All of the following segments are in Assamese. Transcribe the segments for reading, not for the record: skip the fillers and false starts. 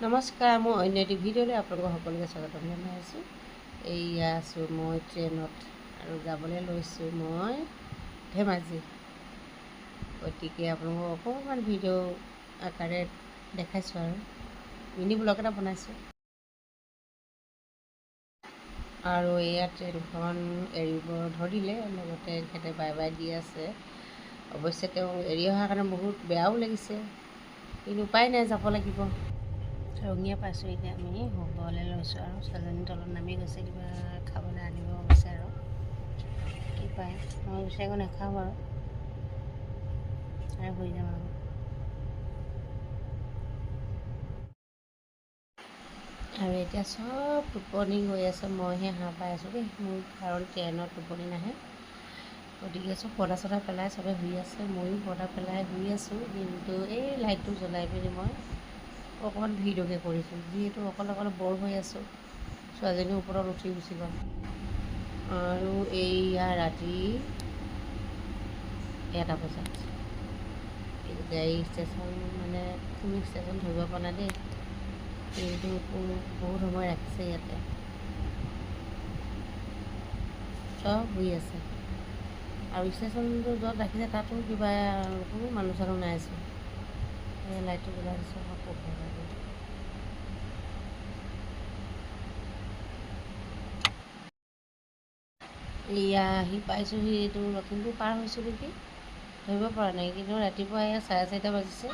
নমস্কাৰ, মই অন্য এটি ভিডিঅ'লৈ আপোনালোকক সকলোকে স্বাগতম জনাই আছোঁ। এয়া আছোঁ মই ট্ৰেইনত আৰু যাবলৈ লৈছোঁ মই ধেমাজি। গতিকে আপোনালোকক অকণমান ভিডিঅ' আকাৰে দেখাইছোঁ আৰু মিনি ব্লগ এটা বনাইছোঁ। আৰু এয়া ট্ৰেইনখন এৰিব ধৰিলে, লগতে তেখেতে বাই বাই দি আছে। অৱশ্যে তেওঁ এৰি অহাৰ কাৰণে বহুত বেয়াও লাগিছে, কিন্তু উপায় নাই, যাব লাগিব। ৰঙিয়া পাইছোঁ, এতিয়া আমি শুবলৈ লৈছোঁ আৰু ছোৱালীজনী তলত নামি গৈছে, কিবা খাবলৈ আনিব গৈছে আৰু কি পায়। মই গুচি একো নাখাওঁ বাৰু, আৰু শুই যাম আৰু। আৰু এতিয়া চব টোপনি গৈ আছে, মইহে সাৰ পাই আছোঁ দেই। মোৰ কাৰণ ট্ৰেইনত টোপনি নাহে, গতিকে চব পৰ্দা চৰ্দা পেলাই চবে শুই আছে, ময়ো পৰ্দা পেলাই শুই আছোঁ। কিন্তু এই লাইটটো জ্বলাই পিনি মই অকণমান ভিডিঅ'কে কৰিছোঁ, যিহেতু অকলে অকলে বৰ হৈ আছোঁ। ছোৱালীজনীৰ ওপৰত উঠি গুচি গ'ল। আৰু এইয়া ৰাতি 1টা বজাত গাড়ী ষ্টেচন, মানে কোনো ষ্টেচন ধৰিব পৰা নাই দেই, কিন্তু বহুত সময় ৰাখিছে ইয়াতে। চব শুই আছে, আৰু ষ্টেচনটো য'ত ৰাখিছে তাতো কিবা কোনো মানুহ চানুহ নাইচোন। এই লাইটটো জ্বলাই দিছোঁ, আকৌ পোহৰ লাগে। এয়া আহি পাইছোঁহি, এইটো লখিমপুৰ পাৰ হৈছোঁ নেকি, ধৰিব পৰা নাই। কিন্তু ৰাতিপুৱা এয়া 4:30 বাজিছে।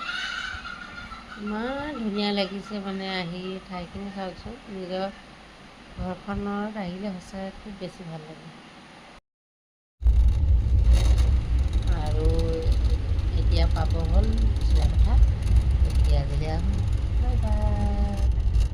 ইমান ধুনীয়া লাগিছে মানে আহি ঠাইখিনি চাওকচোন। নিজৰ ঘৰখনত আহিলে সঁচাকৈ খুব বেছি ভাল লাগে। আৰু এতিয়া পাব হ'ল চিলাপথাৰ। এতিয়া যেতিয়া